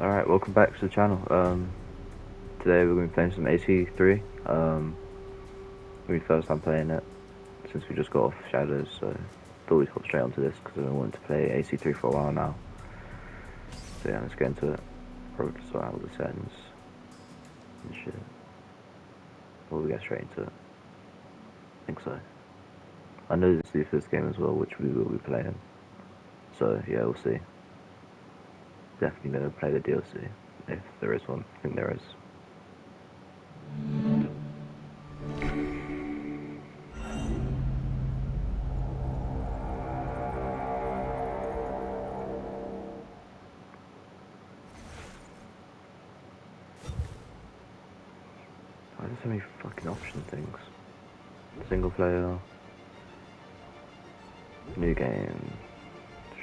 Alright, welcome back to the channel. Today we're going to be playing some AC3. We're first time playing it since we just got off Shadows, so thought we'd hop straight onto this because I've been wanting to play AC3 for a while now. So yeah, let's get into it. Probably sort out all the settings and shit. Or we get straight into it. I think so. I know this is the first game as well, which we will be playing. So yeah, we'll see. Definitely going to play the DLC, if there is one. I think there is. Why are there so many fucking option things? Single player, new game.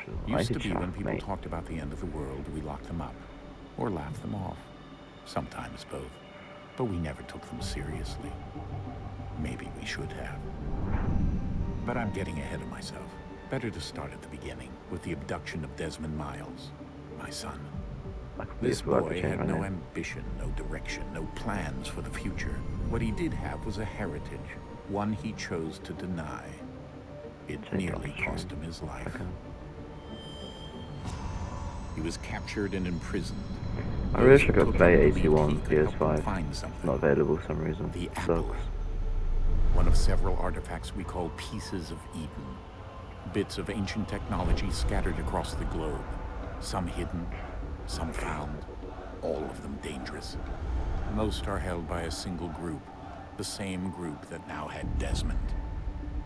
Sure. Used to be when people talked about the end of the world, we locked them up. Or laughed them off. Sometimes both. But we never took them seriously. Maybe we should have. But I'm getting ahead of myself. Better to start at the beginning, with the abduction of Desmond Miles, my son. This boy had no ambition, no direction, no plans for the future. What he did have was a heritage, one he chose to deny. It nearly cost him his life. He was captured and imprisoned. I really should go play AC1 PS5. Not available for some reason. The apple. One of several artifacts we call pieces of Eden. Bits of ancient technology scattered across the globe. Some hidden, some found, all of them dangerous. Most are held by a single group, the same group that now had Desmond.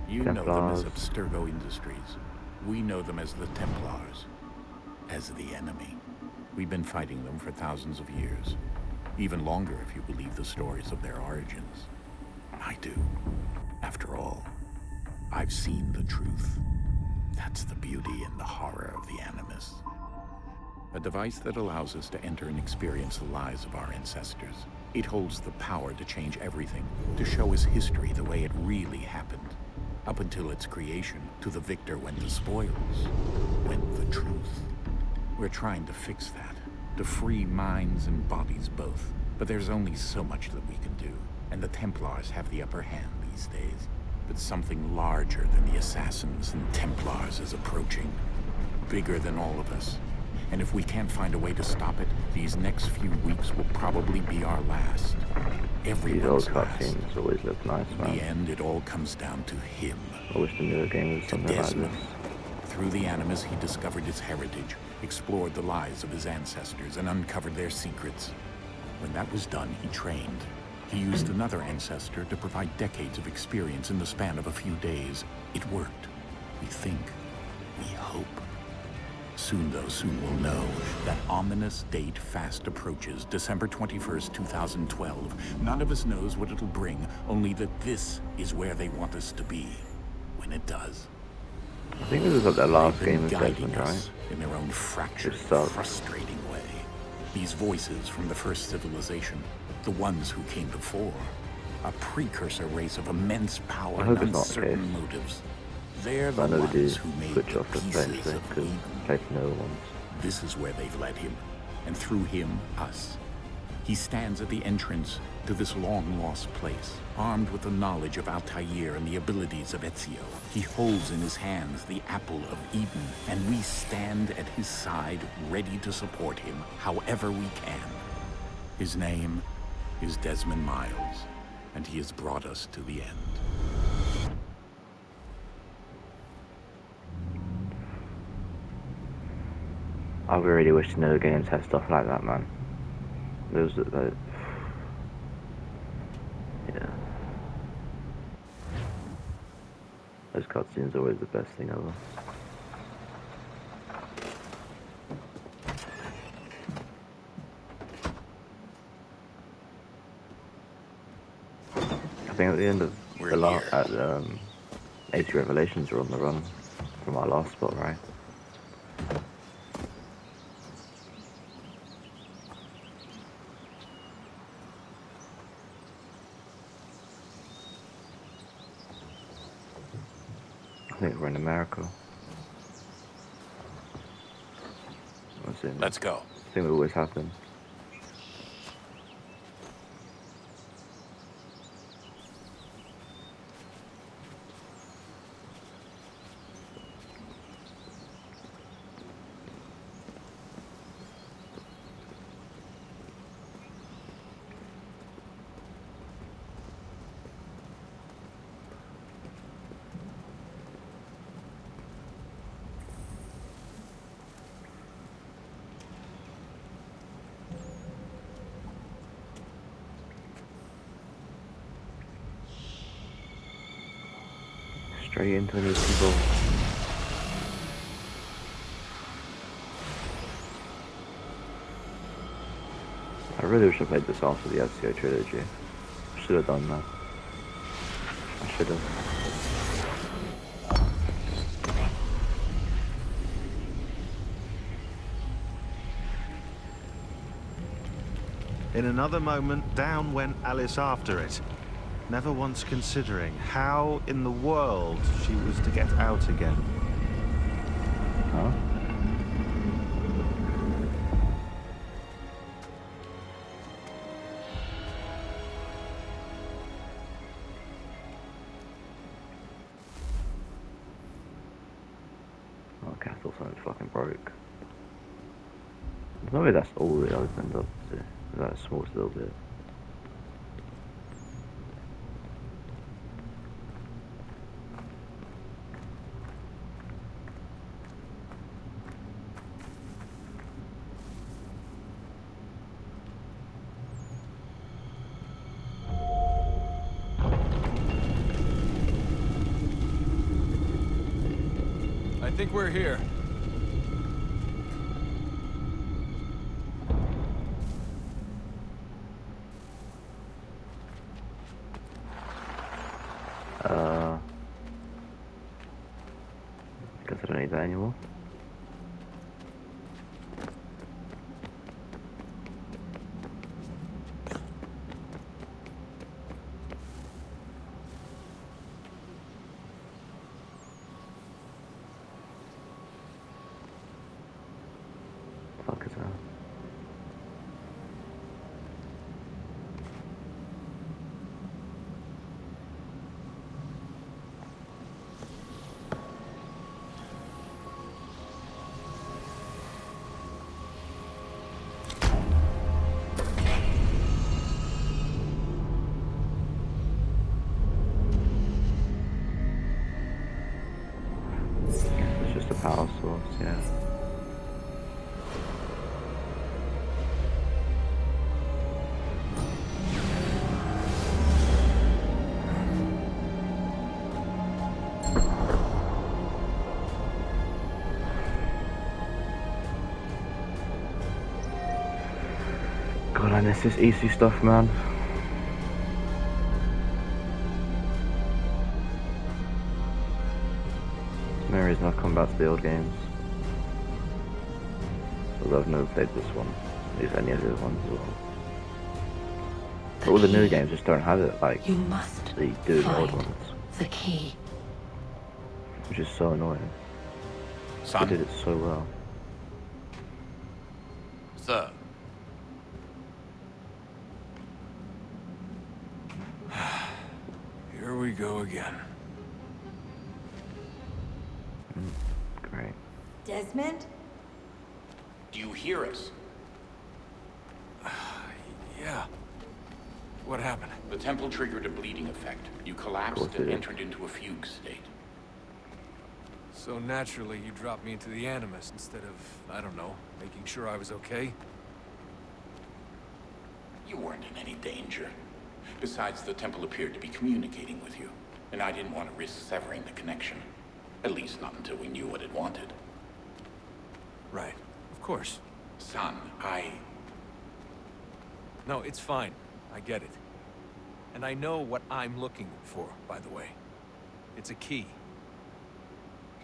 You know them as Abstergo Industries. We know them as the Templars, as the enemy. We've been fighting them for thousands of years, even longer if you believe the stories of their origins. I do. After all, I've seen the truth. That's the beauty and the horror of the Animus. A device that allows us to enter and experience the lives of our ancestors. It holds the power to change everything, to show us history the way it really happened. Up until its creation, to the victor went the spoils, went the truth. We're trying to fix that, to free minds and bodies both. But there's only so much that we can do, and the Templars have the upper hand these days. But something larger than the Assassins and Templars is approaching, bigger than all of us. And if we can't find a way to stop it, these next few weeks will probably be our last. Everyone's last. These old cutscenes always look nice, man. In the end, it all comes down to him. I wish the newer game was something like this. Through the Animus, he discovered his heritage, explored the lives of his ancestors, and uncovered their secrets. When that was done, he trained. He used another ancestor to provide decades of experience in the span of a few days. It worked. We think. We hope. Soon we'll know. That ominous date fast approaches, December 21st, 2012. None of us knows what it'll bring, only that this is where they want us to be. When it does. I think this is like their last game of Desmond, right? In their own fractured, frustrating way. These voices from the first civilization, the ones who came before, a precursor race of immense power and uncertain motives. They're the ones who made the pieces of Eden. This is where they've led him, and through him, us. He stands at the entrance to this long-lost place, armed with the knowledge of Altair and the abilities of Ezio. He holds in his hands the apple of Eden, and we stand at his side, ready to support him however we can. His name is Desmond Miles, and he has brought us to the end. I really wish the newer games had stuff like that, man. Those yeah. Those cutscenes are always the best thing ever. I think at the end of the last, AC Revelations are on the run from our last spot, right? I think we're in America. Let's go. I thing that always happens. Straight into a new people. I really wish I played this after the Ezio trilogy. Should have done that. I should have. In another moment, down went Alice after it, never once considering how in the world she was to get out again. Huh? Okay, I thought something fucking broke. There's no way that's all it opened up to. That smallest little bit. I think we're here. Guess I don't need that anymore. Fuck is that? It's just a power source, yeah. God, I miss this easy stuff, man. There's no reason I've come back to the old games. Although I've never played this one. At least any of the other ones as well. But all the new games just don't have it like You must they do in the old find ones. the key. Which is so annoying. They Son, did it so well. Sir. Here we go again. Great. Desmond? do you hear us? Yeah. What happened? The temple triggered a bleeding effect. You collapsed and entered into a fugue state. So naturally, you dropped me into the Animus instead of, I don't know, making sure I was okay? You weren't in any danger. Besides, the temple appeared to be communicating with you, and I didn't want to risk severing the connection. At least not until we knew what it wanted. Right. Of course. Son, No, it's fine. I get it. And I know what I'm looking for, by the way. It's a key.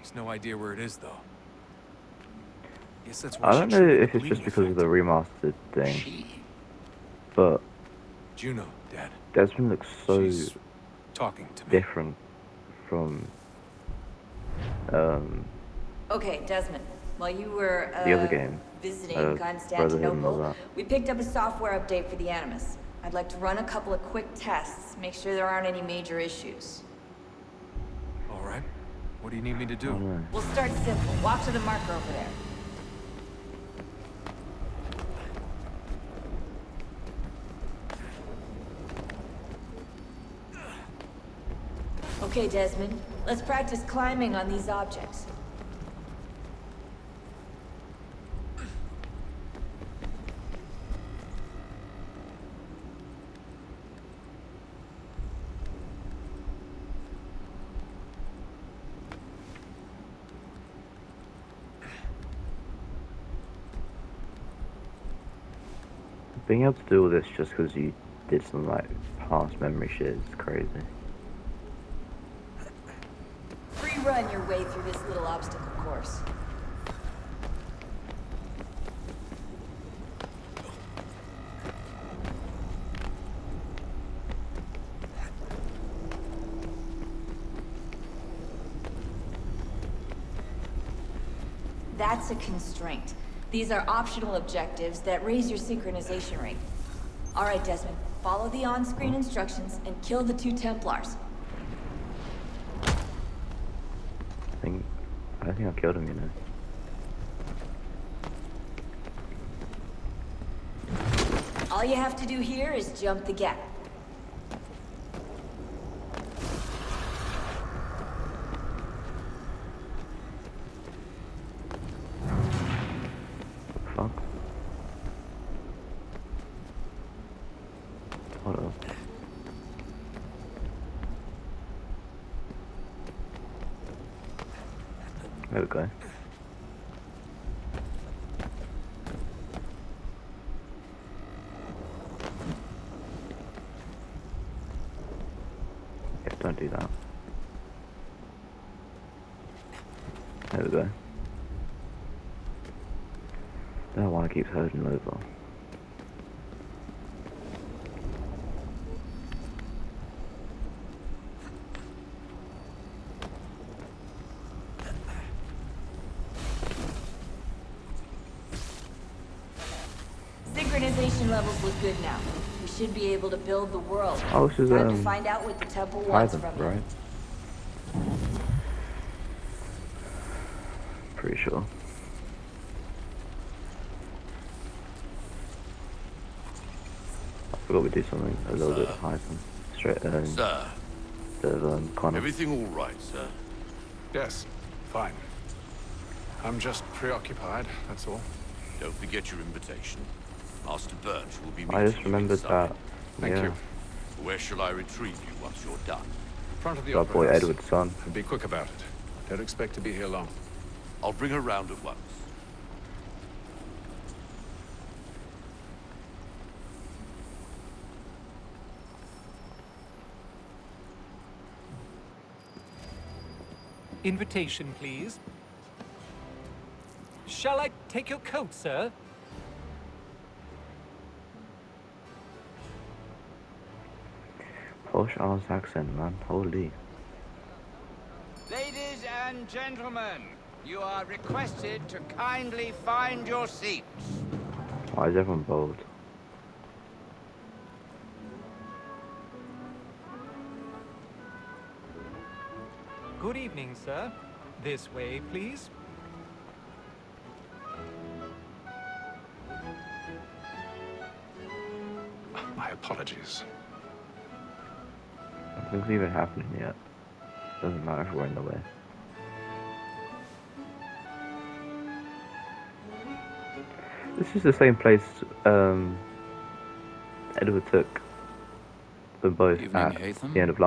Just no idea where it is, though. Guess that's why I don't she know triggered if the it's just bleeding because of the effect. remastered thing, she... but Juno, Dad. Desmond looks so She's talking to me. different from Okay, Desmond. While you were, The other game, visiting Brotherhood and all Constantinople, that. we picked up a software update for the Animus. I'd like to run a couple of quick tests, make sure there aren't any major issues. All right. What do you need me to I do? don't know. We'll start simple. Walk to the marker over there. Okay, Desmond. Let's practice climbing on these objects. Being able to do all this just because you did some like past memory shit is crazy. Free run your way through this little obstacle course. That's a constraint. These are optional objectives that raise your synchronization rate. All right, Desmond, follow the on-screen instructions and kill the 2 Templars. I don't think I killed him, you know. All you have to do here is jump the gap. Fuck. Hold up. There we go. Yeah, don't do that. There we go. Don't want to keep herding over. Synchronization levels look good now. We should be able to build the world. Oh, this is Time to find out what the temple wants Hytham, from you. right? Pretty sure. I forgot we do something a little bit higher than straight Sir, the Connor. everything all right, sir? Yes, fine. I'm just preoccupied, that's all. Don't forget your invitation. Master Birch will be meeting I just you remembered inside. that. Thank Yeah, you. Where shall I retrieve you once you're done? Front of the that opera boy house. Edward's son. And be quick about it. Don't expect to be here long. I'll bring her round at once. Invitation, please. Shall I take your coat, sir? Posh ass accent, man. Holy. Ladies and gentlemen, you are requested to kindly find your seats. Why is everyone bold? Good evening, sir. This way, please. My apologies. Nothing's even happening yet. Doesn't matter if we're in the way. This is the same place Edward took them both Evening, at Hytham. the end of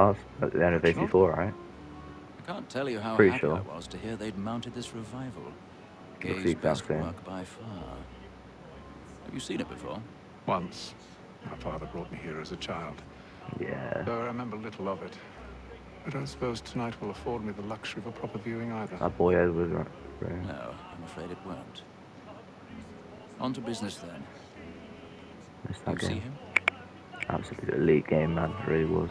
AC4, right? I can't tell you how Pretty happy sure. I was to hear they'd mounted this revival. Looks the Gay's exact best same. work by far. Have you seen it before? Once, my father brought me here as a child. Yeah. Though I remember little of it. I don't suppose tonight will afford me the luxury of a proper viewing either. That boy Edward, right? No, I'm afraid it won't. On to business then. Missed You that see game. him? Absolute elite game, man. It really was.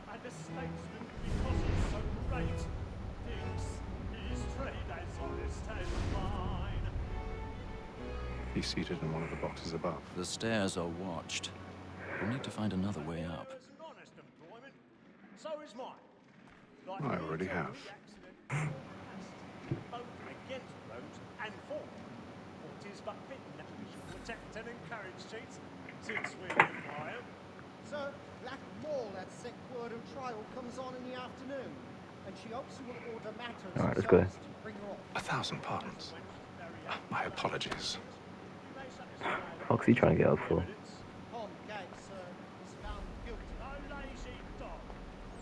And the stakes because it's so great. This is trade as honest as mine. He's seated in one of the boxes above. The stairs are watched. We'll need to find another way up. It's an honest employment. So is mine. Like I already have. both against roads and for them. For 'tis but fitting that we should protect and encourage cheats, since we're compliant. Sir, Black Mall at sick word of trial comes on in the afternoon, and she hopes you will order matters All right, let's so go. as to bring her off. 1,000 pardons. My apologies. What's he trying to get up for? Tom Gates, sir, is found guilty. No lazy dog.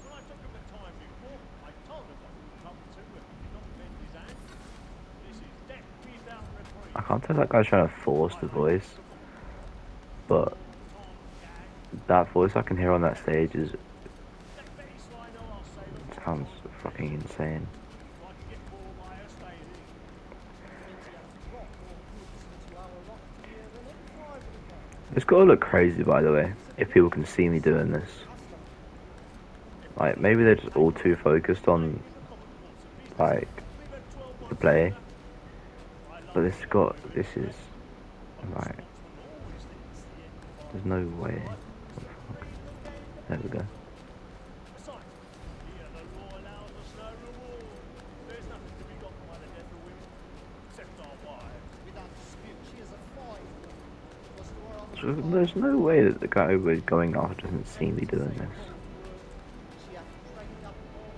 When I took him the time before, I told him what he would come to if he did not bend his hand. This is death without reprieve. I can't tell if that guy's trying to force the voice, but that voice I can hear on that stage is sounds fucking insane. It's gotta look crazy, by the way, if people can see me doing this. Like, maybe they're just all too focused on, like, the play. But this is, like, there's no way. There we go. So there's no way that the guy we're going after doesn't see me doing this.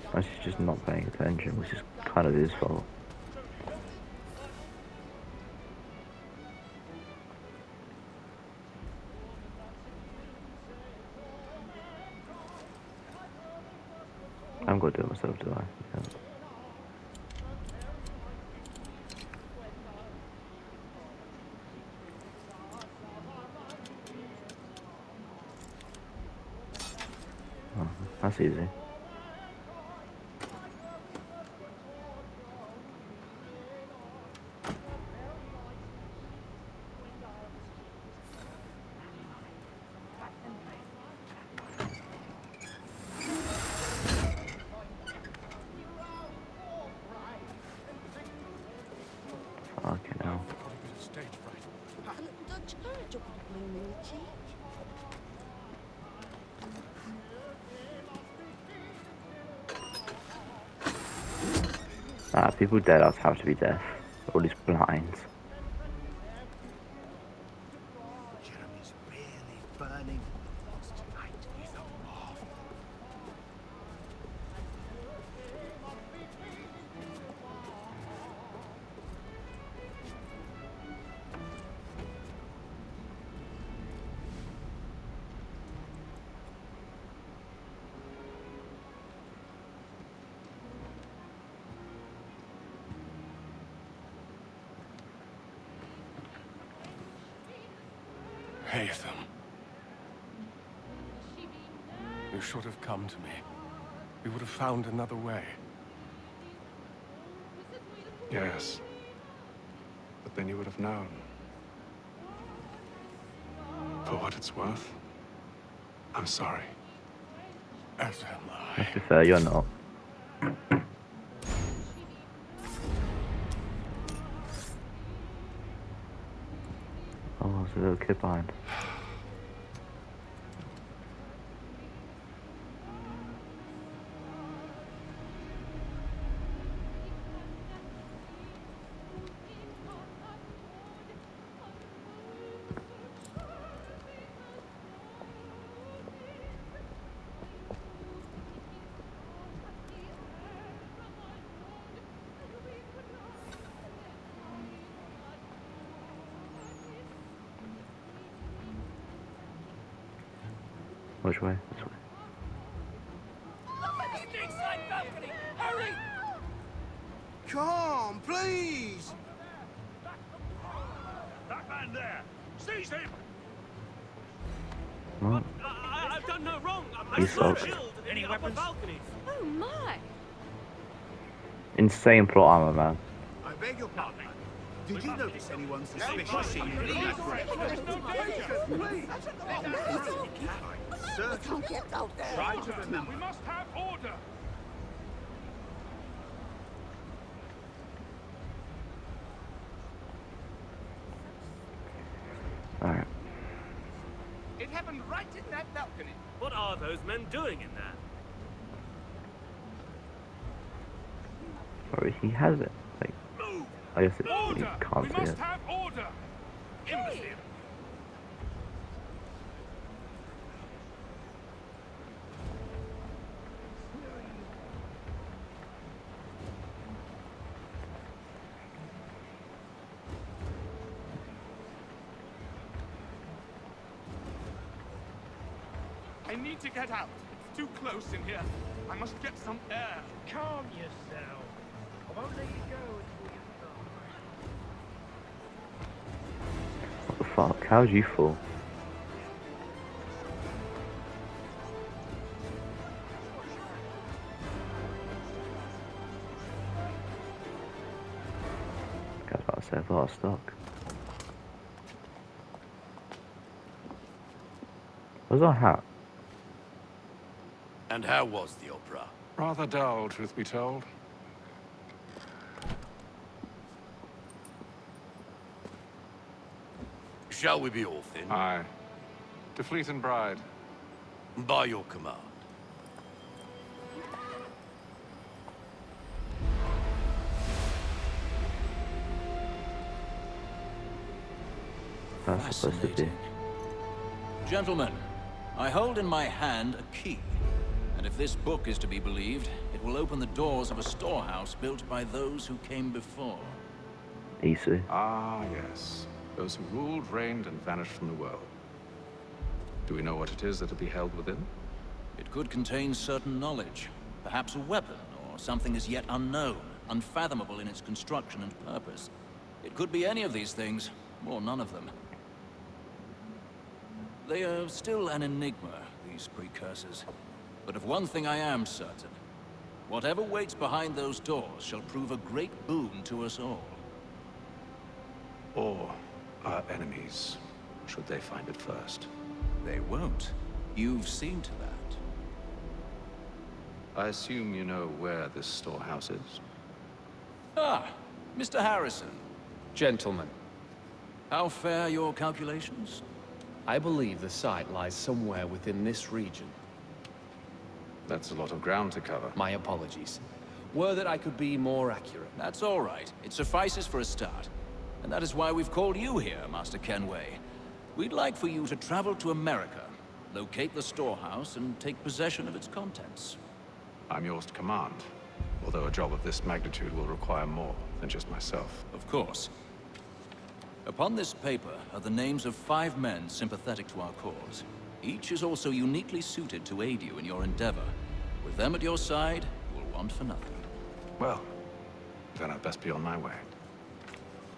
Unless he's just not paying attention, which is kind of his fault. I haven't got to do it myself, do I? Yeah. Oh, that's easy. Fucking hell. People dead out have to be deaf, or at least blind. Jeremy's really burning. Tonight is a war. Hytham. You should have come to me. We would have found another way. Yes. But then you would have known. For what it's worth, I'm sorry. As am I. To be fair, you're not. Oh, there's a little kid behind. Which way? This way. Hurry! Come, please! That man there! Seize him! What? I've done no wrong. He's fucked. Any weapons? Balcony. Oh my! Insane plot armor, man. I beg your pardon. Did you notice anyone suspicious seen in that Sir, try to remember. We must have order. right in that balcony. What are those men doing in there? Or he has it. Like, I guess you Order! can't We see must it. have order! Imbecile! I need to get out. It's too close in here. I must get some air. Calm yourself. I won't let you go until you What the fuck? How'd you fall? I was about to say, I thought I was stuck. Where's our hat? And how was the opera? Rather dull, truth be told. Shall we be off then? Aye. To Fleet and Bride. By your command. That's supposed to be. Gentlemen, I hold in my hand a key. And if this book is to be believed, it will open the doors of a storehouse built by those who came before. Easy. Ah, yes. Those who ruled, reigned, and vanished from the world. Do we know what it is that will be held within? It could contain certain knowledge. Perhaps a weapon, or something as yet unknown, unfathomable in its construction and purpose. It could be any of these things, or none of them. They are still an enigma, these precursors. But of one thing I am certain. Whatever waits behind those doors shall prove a great boon to us all. Or our enemies, should they find it first? They won't. You've seen to that. I assume you know where this storehouse is? Ah, Mr. Harrison. Gentlemen, How fare your calculations? I believe the site lies somewhere within this region. That's a lot of ground to cover. My apologies. Were that I could be more accurate. That's all right. It suffices for a start. And that is why we've called you here, Master Kenway. We'd like for you to travel to America, locate the storehouse, and take possession of its contents. I'm yours to command, although a job of this magnitude will require more than just myself. Of course. Upon this paper are the names of 5 men sympathetic to our cause. Each is also uniquely suited to aid you in your endeavor. With them at your side, you will want for nothing. Well, then I'd best be on my way.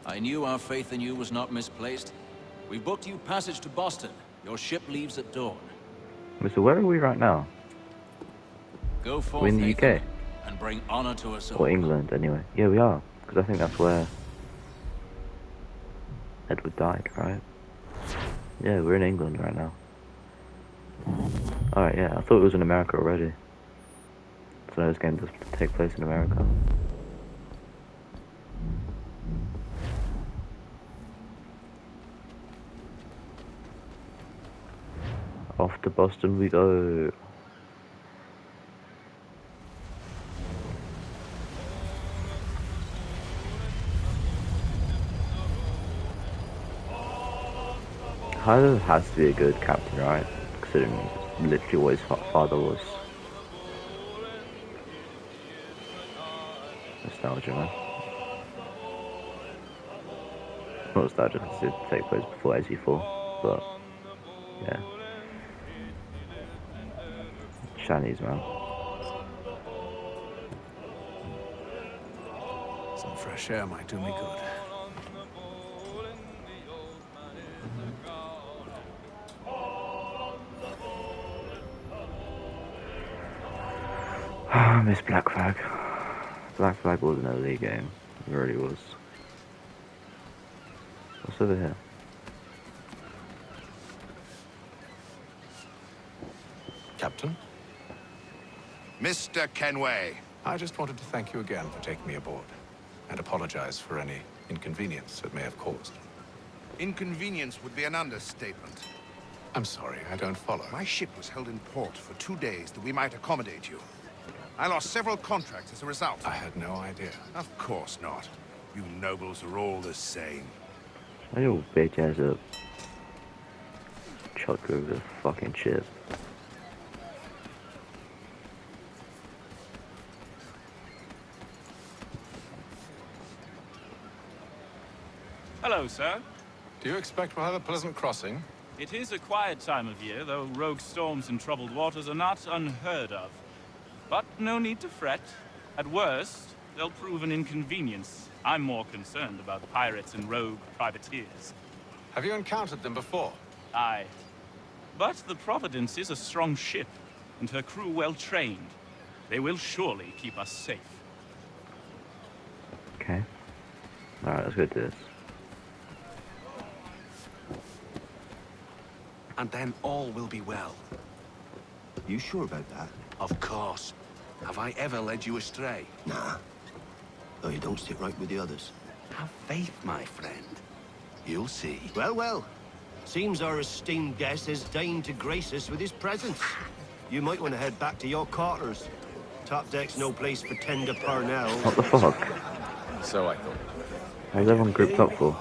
I knew our faith in you was not misplaced. We've booked you passage to Boston. Your ship leaves at dawn. Wait, so where are we right now? Go forth, We're in the Hytham, UK? and bring honor to us all. Or England, anyway. Yeah, we are. Because I think that's where Edward died, right? Yeah, we're in England right now. Alright, yeah, I thought it was in America already. So this game does take place in America. Off to Boston we go. Hytham has to be a good captain, right? Considering literally what his father was. Nostalgia, man. Not nostalgia, because it take place before SE4, but yeah. Shanies, man. Some fresh air might do me good. I miss Black Flag. Black Flag was an elite game. It really was. What's over here? Captain? Mr. Kenway. I just wanted to thank you again for taking me aboard, and apologize for any inconvenience it may have caused. Inconvenience would be an understatement. I'm sorry, I don't follow. My ship was held in port for 2 days that we might accommodate you. I lost several contracts as a result. I had no idea. Of course not. You nobles are all the same. Why your bitch ass up? Chuck over the fucking ship. Hello, sir. Do you expect we'll have a pleasant crossing? It is a quiet time of year, though rogue storms and troubled waters are not unheard of. But no need to fret. At worst, they'll prove an inconvenience. I'm more concerned about pirates and rogue privateers. Have you encountered them before? Aye. But the Providence is a strong ship, and her crew well trained. They will surely keep us safe. Okay. Alright, let's go do this. And then all will be well. You sure about that? Of course. Have I ever led you astray? Nah. Though you don't sit right with the others. Have faith, my friend. You'll see. Well, well. Seems our esteemed guest has deigned to grace us with his presence. You might want to head back to your quarters. Top deck's no place for tender Parnell. What the fuck? So I thought. How's everyone grouped up for?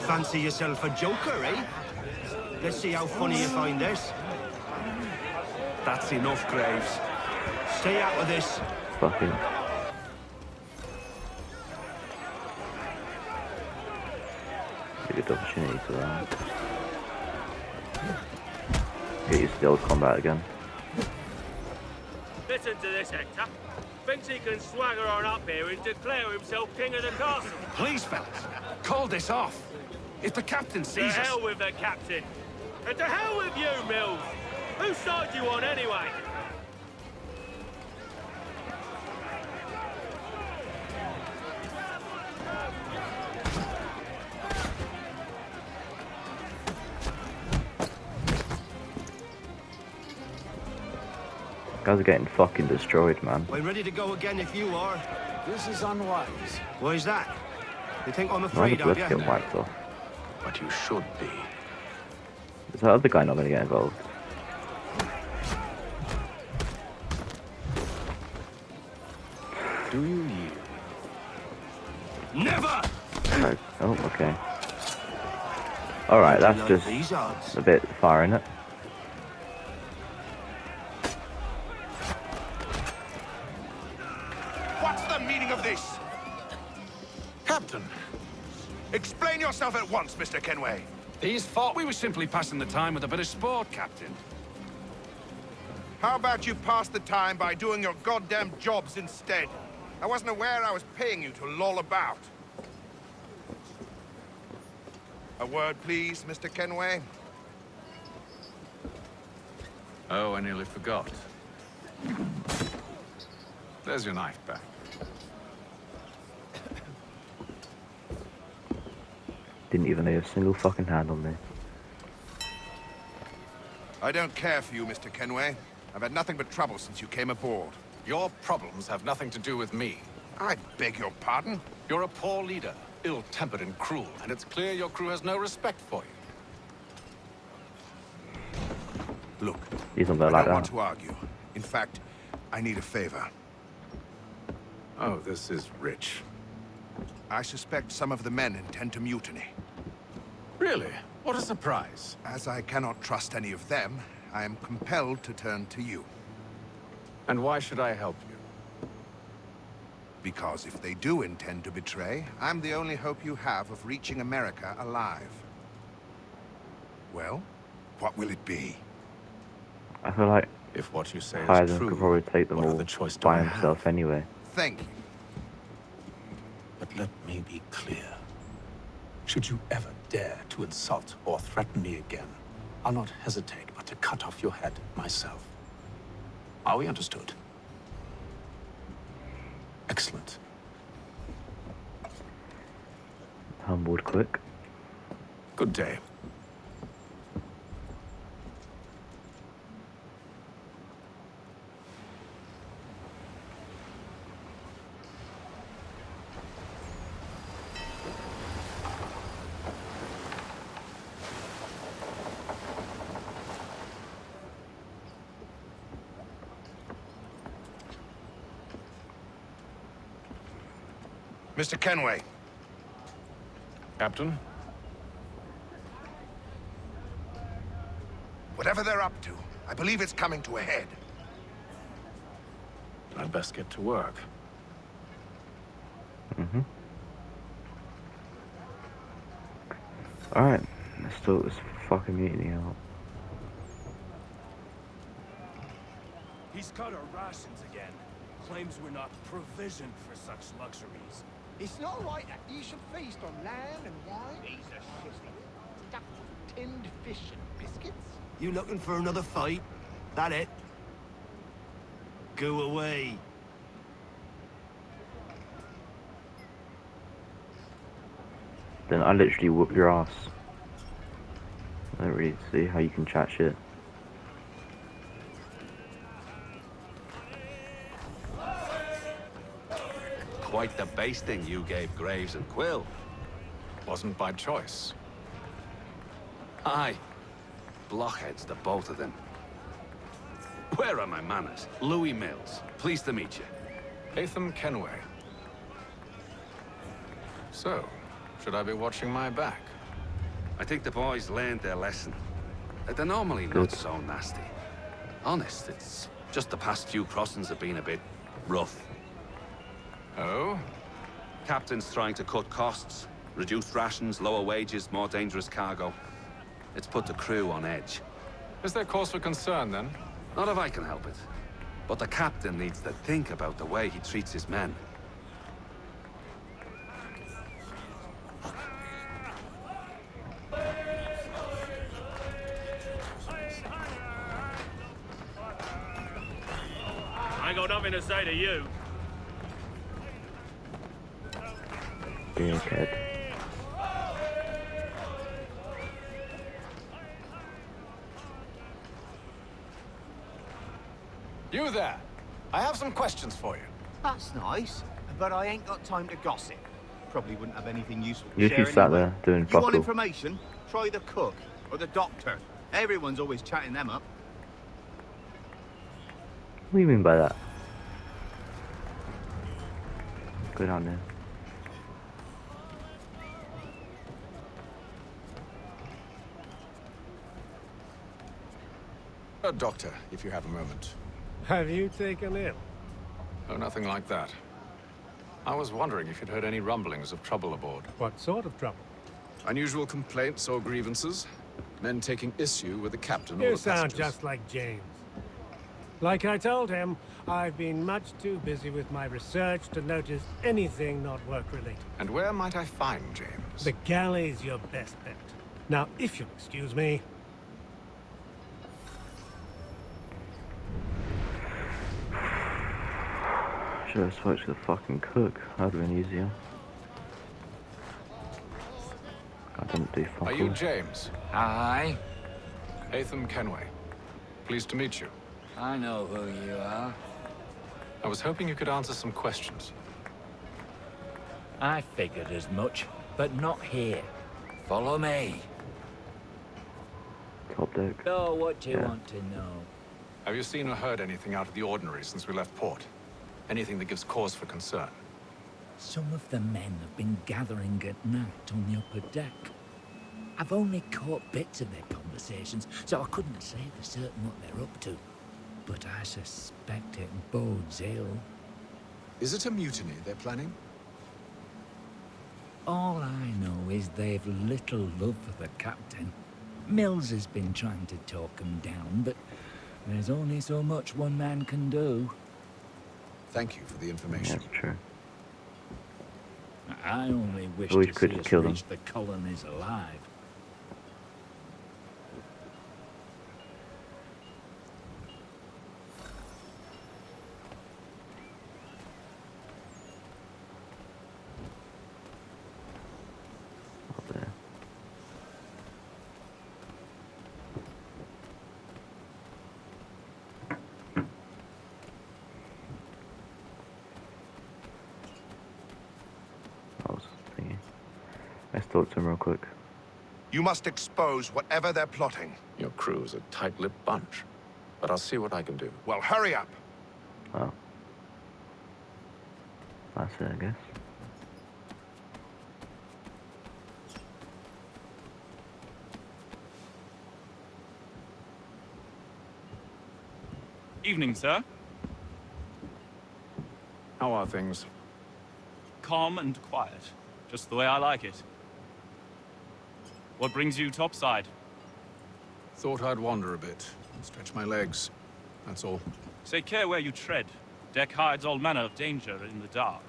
Fancy yourself a joker, eh? Let's see how funny you find this. That's enough, Graves. Stay out of this. Fucking. Take a good opportunity for that. Get used to the old combat again. Listen to this, Hector. Thinks he can swagger on up here and declare himself king of the castle. Please, fellas, call this off. If the captain sees us... To hell with the captain. And to hell with you, Mills. Whose side you on, anyway? Guys are getting fucking destroyed, man. I'm ready to go again if you are. This is unwise. Why is that? You think I'm Why afraid did of Bliss you? get wiped off? But you should be. Is that other guy not going to get involved? Do you yield? Never! No. Oh, okay. Alright, that's just a bit far, innit? What's the meaning of this? Captain, Explain yourself at once, Mr. Kenway. these thought we were simply passing the time with a bit of sport, Captain. How about you pass the time by doing your goddamn jobs instead? I wasn't aware I was paying you to loll about. A word, please, Mr. Kenway. Oh, I nearly forgot. There's your knife back. Didn't even lay a single fucking hand on me. I don't care for you, Mr. Kenway. I've had nothing but trouble since you came aboard. Your problems have nothing to do with me. I beg your pardon? You're a poor leader, ill-tempered and cruel, and it's clear your crew has no respect for you. Look, He's not I like don't want that. to argue. In fact, I need a favor. Oh, this is rich. I suspect some of the men intend to mutiny. Really? What a surprise. As I cannot trust any of them, I am compelled to turn to you. And why should I help you? Because if they do intend to betray, I'm the only hope you have of reaching America alive. Well, what will it be? I feel like If what you say is Hytham true, could probably take them what all other choice do by I have? himself anyway. Thank you. But let me be clear. Should you ever dare to insult or threaten me again, I'll not hesitate but to cut off your head myself. Are we understood? Excellent. Humbled quick. Good day. Mr. Kenway. Captain? Whatever they're up to, I believe it's coming to a head. I'd best get to work. Alright, let's sort this fucking mutiny out. He's cut our rations again. Claims we're not provisioned for such luxuries. It's not right that you should feast on land and wine. He's a shitty. Stuffed with tinned fish and biscuits. You looking for another fight? That it? Go away. Then I literally whoop your ass. I don't really see how you can chat shit. Quite the basting you gave Graves and Quill. Wasn't by choice. Aye. Blockheads, the both of them. Where are my manners? Louis Mills. Pleased to meet you. Hytham Kenway. So, should I be watching my back? I think the boys learned their lesson. They're normally not so nasty. Honest, it's just the past few crossings have been a bit rough. Oh? Captain's trying to cut costs. Reduced rations, lower wages, more dangerous cargo. It's put the crew on edge. Is there cause for concern, then? Not if I can help it. But the captain needs to think about the way he treats his men. I got nothing to say to you. Dickhead. You there. I have some questions for you. That's nice, but I ain't got time to gossip. Probably wouldn't have anything useful to You share usually sat anyway. there doing You fuck want all. information? Try the cook or the doctor. Everyone's always chatting them up. What do you mean by that? Go down there. Doctor, if you have a moment. Have you taken ill? Oh, nothing like that. I was wondering if you'd heard any rumblings of trouble aboard. What sort of trouble? Unusual complaints or grievances? Men taking issue with the captain or You the sound passengers? just like James. Like I told him, I've been much too busy with my research to notice anything not work-related. And where might I find James? The galley's your best bet. Now, if you'll excuse me... Should have spoke to the fucking cook. That'd have been easier. I didn't do fuck Are you all. James? Aye. Hytham Kenway. Pleased to meet you. I know who you are. I was hoping you could answer some questions. I figured as much, but not here. Follow me. Top deck. Oh, what do you Yeah. want to know? Have you seen or heard anything out of the ordinary since we left port? Anything that gives cause for concern? Some of the men have been gathering at night on the upper deck. I've only caught bits of their conversations, so I couldn't say for certain what they're up to. But I suspect it bodes ill. Is it a mutiny they're planning? All I know is they've little love for the captain. Mills has been trying to talk him down, but there's only so much one man can do. Thank you for the information. That's true. I only wish Always to good see to us kill them. reach the colonies alive. Up there. I was thinking. Let's talk to him real quick. You must expose whatever they're plotting. Your crew's a tight-lipped bunch, but I'll see what I can do. Well, hurry up. Oh. That's it, I guess. Evening, sir. How are things? Calm and quiet. Just the way I like it. What brings you topside? Thought I'd wander a bit, stretch my legs. That's all. Take care where you tread. Deck hides all manner of danger in the dark.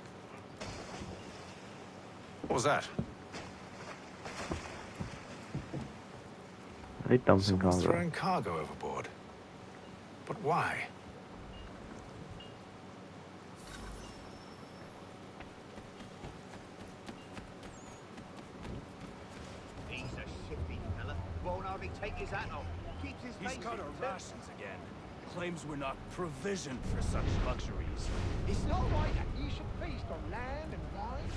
What was that? They dumping Someone's cargo. throwing cargo overboard. But why? He's a shifty fella. Won't hardly take his hat off. Keeps his face He's cut our in- rations again. Claims we're not provisioned for such luxuries. It's not right that you should feast on lamb and wine,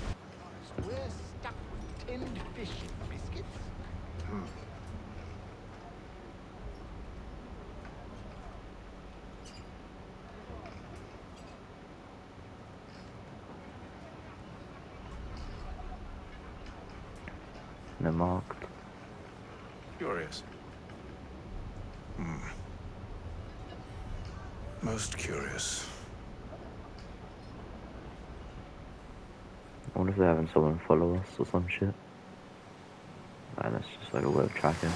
as we're stuck with tinned fish and biscuits. They're marked. Curious. Most curious. I wonder if they're having someone follow us or some shit. And that's just like a way of tracking.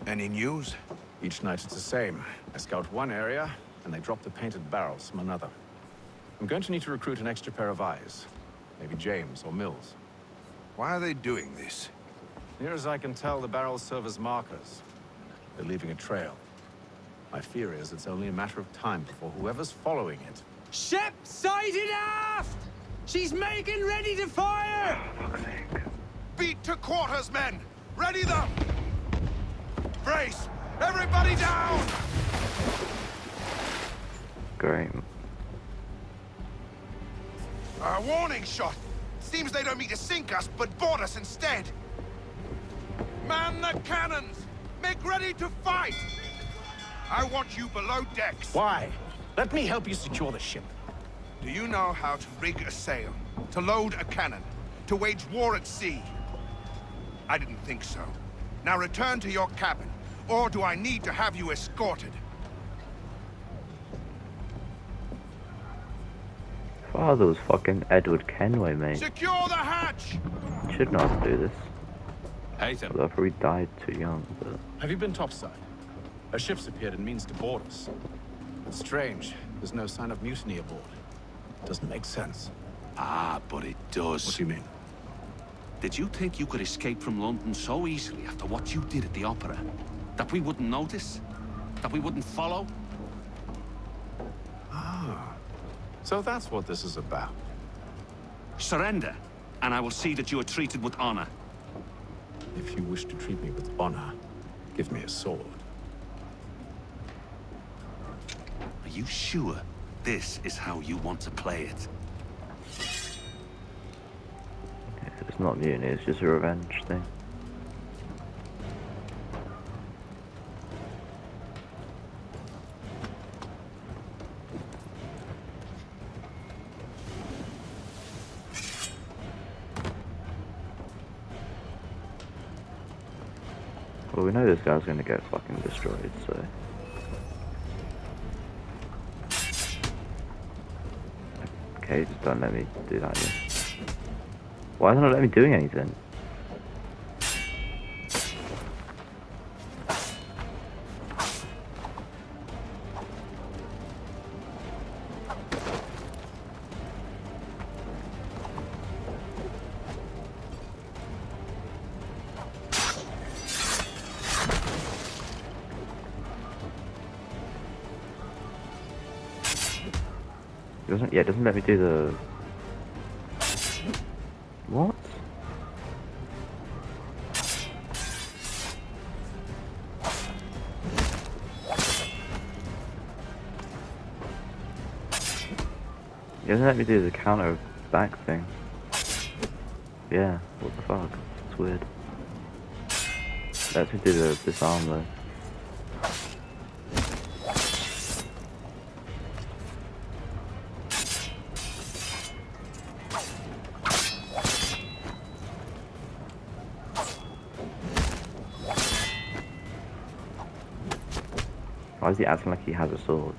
Any news? Each night it's the same. I scout one area, and they drop the painted barrels from another. I'm going to need to recruit an extra pair of eyes. Maybe James or Mills. Why are they doing this? Near as I can tell, the barrels serve as markers. They're leaving a trail. My fear is it's only a matter of time before whoever's following it... Ship sighted aft! She's making ready to fire! Beat to quarters, men! Ready them! Brace! Everybody down! Great. A warning shot! Seems they don't mean to sink us, but board us instead! Man the cannons! Make ready to fight! I want you below decks. Why? Let me help you secure the ship. Do you know how to rig a sail? To load a cannon? To wage war at sea? I didn't think so. Now return to your cabin, or do I need to have you escorted? Father was fucking Edward Kenway, mate. Secure the hatch! Should know how to do this. Hytham. Although I probably died too young, but... Have you been topside? A ship's appeared and means to board us. It's strange. There's no sign of mutiny aboard. Doesn't make sense. Ah, but it does. What do you mean? Did you think you could escape from London so easily after what you did at the opera? That we wouldn't notice? That we wouldn't follow? Ah. So that's what this is about. Surrender, and I will see that you are treated with honor. If you wish to treat me with honor, give me a sword. Are you sure this is how you want to play it? It's not mutiny, it's just a revenge thing. Well, we know this guy's gonna get fucking destroyed, so... Okay, just don't let me do that again. Why isn't it letting me doing anything? It doesn't let me do the... What? It doesn't let me do the counter back thing. Yeah, what the fuck? It's weird. Let's do the disarm though. Why is he acting like he has a sword?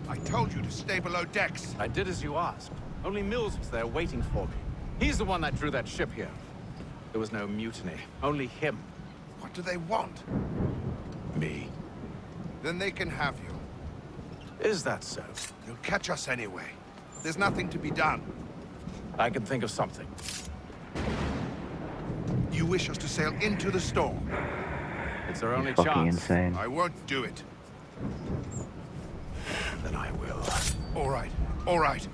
I told you to stay below decks. I did as you asked. Only Mills was there waiting for me. He's the one that drew that ship here. There was no mutiny, only him. What do they want? Me. Then they can have you. Is that so? You'll catch us anyway. There's nothing to be done. I can think of something. You wish us to sail into the storm? It's our only fucking chance. insane. I won't do it. Then I will. All right, all right.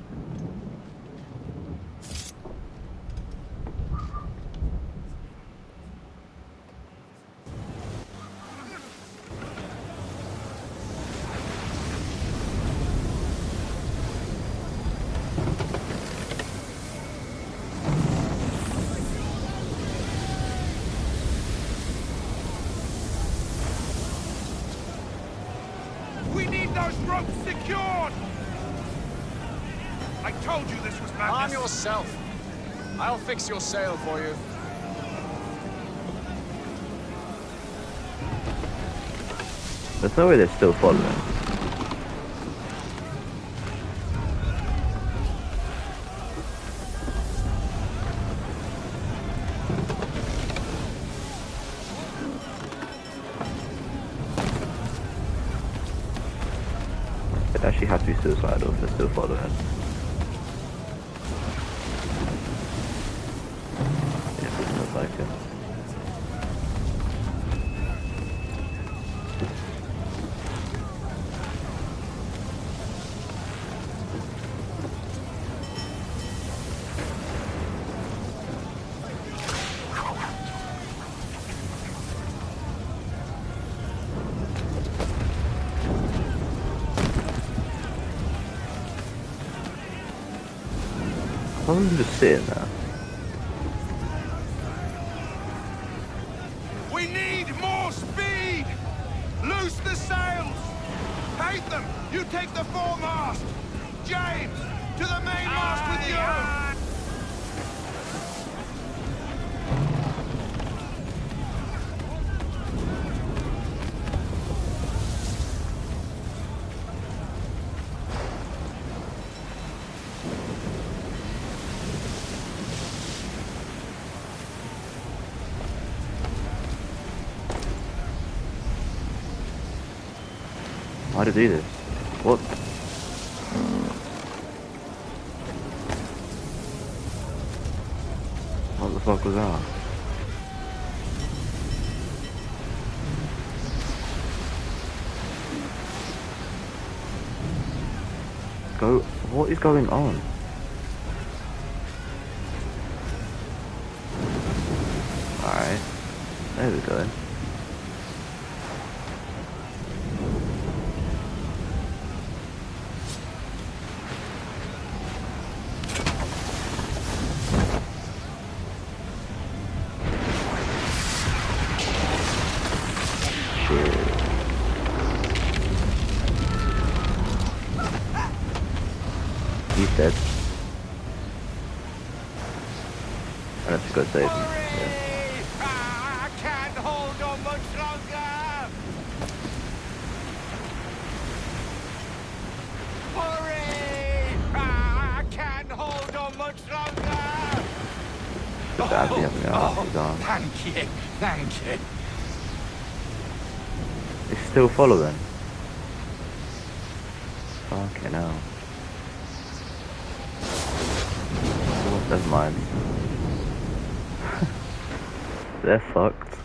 We need those ropes secured! I told you this was madness. Arm yourself. I'll fix your sail for you. There's no way they're still following. It actually has to be suicidal if they're still following. Yeah, it looks like it. Why was he just sitting there? We need more speed! Loose the sails! Hytham, you take the foremast! James, to the mainmast with you! Why did he do this? What? What the fuck was that? Go. What is going on? Alright. There we go. He's dead. I have to go save him. Yeah. I can't hold on much longer! Hurry! I can't hold on much longer! Just actually having me off his arm. Thank you, thank you. It's still following. Fucking hell. Never mind. They're fucked.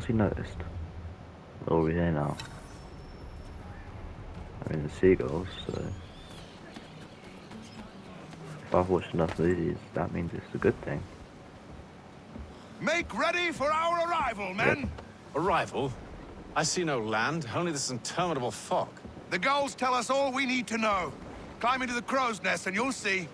he noticed? Or are we here now? I mean, the seagulls, so... If I've watched enough movies, that means it's a good thing. Make ready for our arrival, men! Yep. Arrival? I see no land, only this interminable fog. The gulls tell us all we need to know. Climb into the crow's nest and you'll see.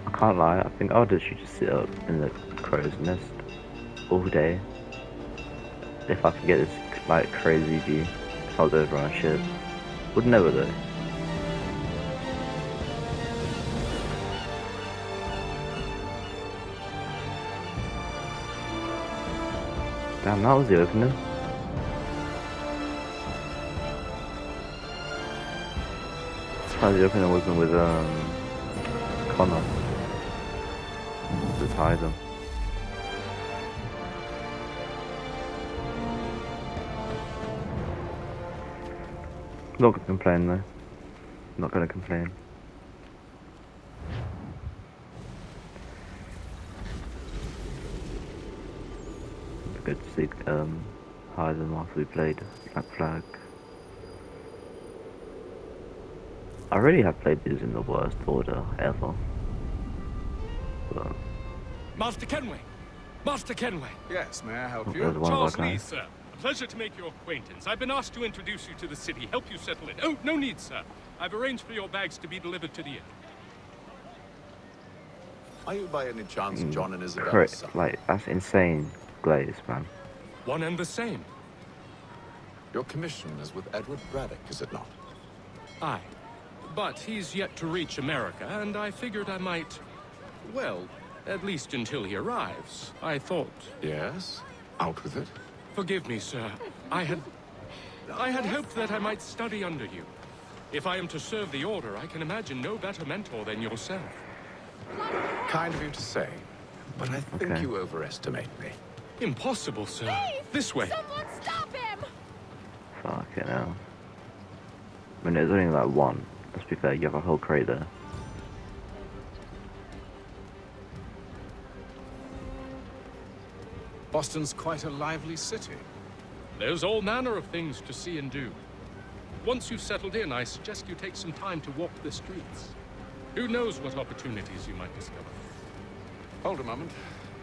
I can't lie, I think I'll literally just sit up in the crow's nest all day. If I could get this, like, crazy view. If I was over on a ship. Would never though. Damn, that was the opening. How's the opening open with Connor? With Hytham. Not gonna complain though. Not gonna complain. It's good to see Hytham after we played Black Flag. I really have played these in the worst order ever. But Master Kenway! Master Kenway! Yes, may I help there's you? one of our Charles Lee, guys. sir. A pleasure to make your acquaintance. I've been asked to introduce you to the city, help you settle in. Oh, no need, sir. I've arranged for your bags to be delivered to the inn. Are you by any chance John and Isabella's Correct, son? like, that's insane glaze, man. One and the same. Your commission is with Edward Braddock, is it not? Aye. But he's yet to reach America, and I figured I might... Well, at least until he arrives. I thought... Yes? Out with it. Forgive me, sir. I had hoped that I might study under you. If I am to serve the Order, I can imagine no better mentor than yourself. Kind of you to say, but I think you overestimate me. Impossible, sir. This way. Someone stop him! Fucking hell. I mean, there's only like one. Let's be fair, you have a whole crate there. Boston's quite a lively city. There's all manner of things to see and do. Once you've settled in, I suggest you take some time to walk the streets. Who knows what opportunities you might discover. Hold a moment.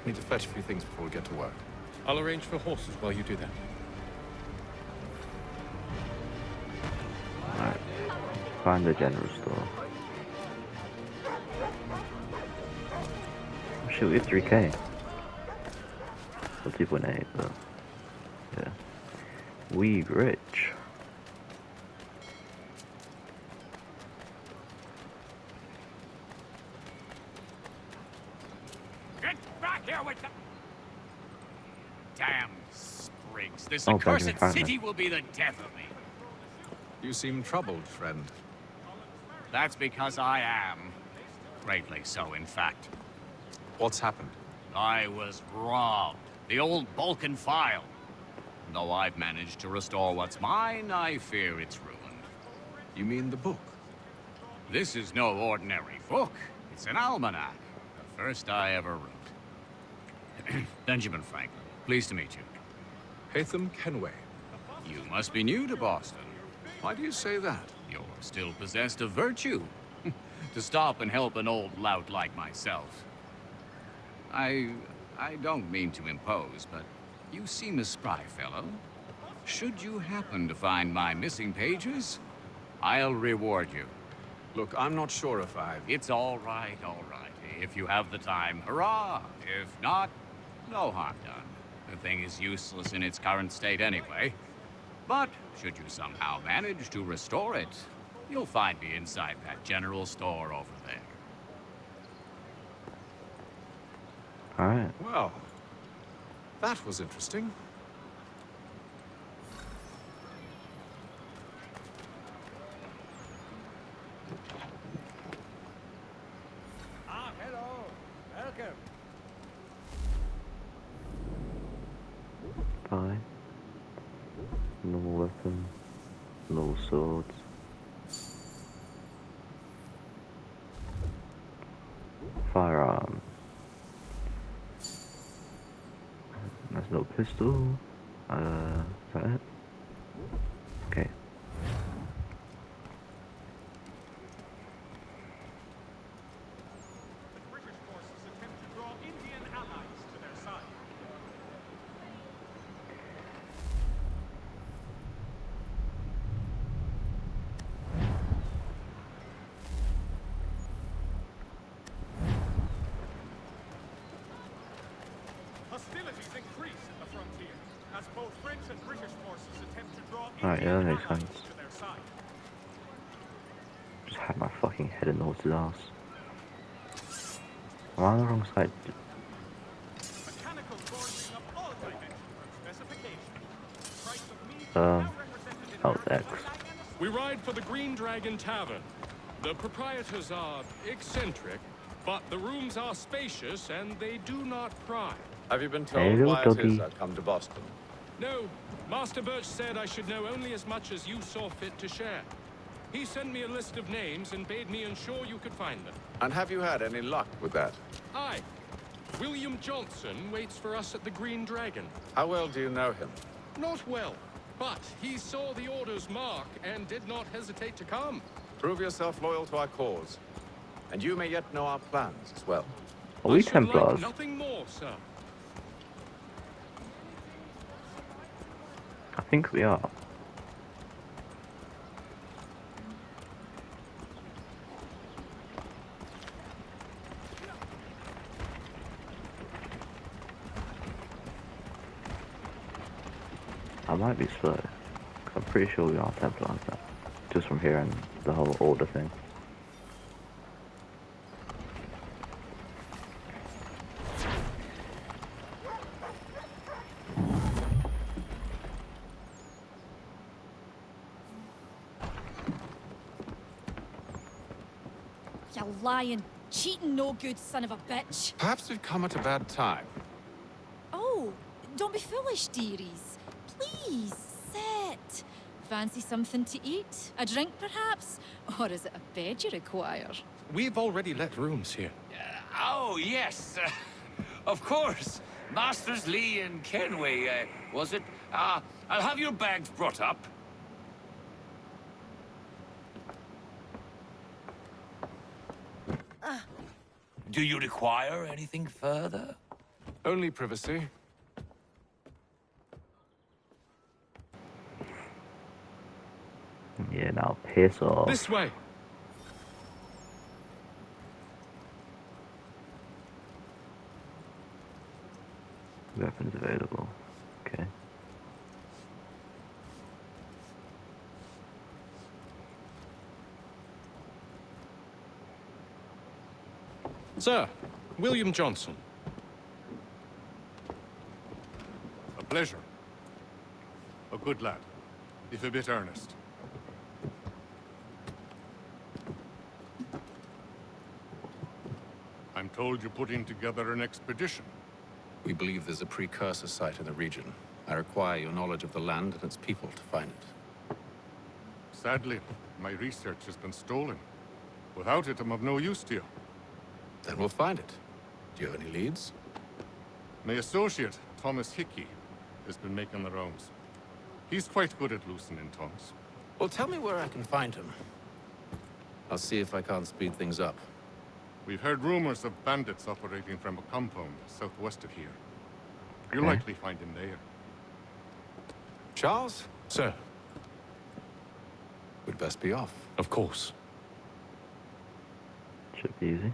Need to fetch a few things before we get to work. I'll arrange for horses while you do that. Alright. Find the general store. Oh, shit, we have 3k. Or 2.8, but... yeah. We rich. Get back here with the... Damn sprigs. This Oh, accursed Benjamin city will be the death of me. You seem troubled, friend. That's because I am. Greatly so, in fact. What's happened? I was robbed. The old Balkan file. Though I've managed to restore what's mine, I fear it's ruined. You mean the book? This is no ordinary book. It's an almanac. The first I ever wrote. Benjamin Franklin, pleased to meet you. Hytham Kenway. You must be new to Boston. Why do you say that? You're still possessed of virtue. To stop and help an old lout like myself. I don't mean to impose, but you seem a spry fellow. Should you happen to find my missing pages, I'll reward you. Look, I'm not sure if I've... It's all right, all right. If you have the time, hurrah! If not, no harm done. The thing is useless in its current state anyway. But should you somehow manage to restore it, you'll find me inside that general store over there. Alright. Well, that was interesting. Ah, hello. Welcome. Fine. Normal weapon. Normal swords. Firearm. That's no pistol. Is that it? Okay. The British forces attempt to draw Indian allies to their side. Hostilities increase at the frontier as both French and British forces attempt to draw Alright, yeah, Indian that makes allies sense. to their side. Just had my fucking head in the horse's ass. I'm on the wrong side. Mechanical forging of all dimensions and specifications. Price of meat Oh, now it's X. We ride for the Green Dragon Tavern. The proprietors are eccentric, but the rooms are spacious and they do not pry. Have you been Hey, told little why it is doggy. I've come to Boston? No, Master Birch said I should know only as much as you saw fit to share. He sent me a list of names and bade me ensure you could find them. And have you had any luck with that? Aye. William Johnson waits for us at the Green Dragon. How well do you know him? Not well, but he saw the order's mark and did not hesitate to come. Prove yourself loyal to our cause. And you may yet know our plans as well. Are we I should like Templars? nothing more, sir. I think we are. I might be slow, 'cause I'm pretty sure we are Templars now. Just from hearing the whole order thing. You lying, cheating, no good son of a bitch. Perhaps we've come at a bad time. Oh, don't be foolish, dearies. Please, sit. Fancy something to eat? A drink, perhaps? Or is it a bed you require? We've already let rooms here. Oh, yes. Of course. Masters Lee and Kenway, was it? I'll have your bags brought up. Do you require anything further? Only privacy. Yeah, now piss off. This way. Weapons available. Okay. Sir, William Johnson. A pleasure. A good lad, if a bit earnest. I'm told you're putting together an expedition. We believe there's a precursor site in the region. I require your knowledge of the land and its people to find it. Sadly, my research has been stolen. Without it, I'm of no use to you. Then we'll find it. Do you have any leads? My associate, Thomas Hickey, has been making the rounds. He's quite good at loosening tongues. Well, tell me where I can find him. I'll see if I can't speed things up. We've heard rumors of bandits operating from a compound southwest of here. You'll Okay. likely find him there. Charles? Sir, We'd best be off. of course. Should be easy.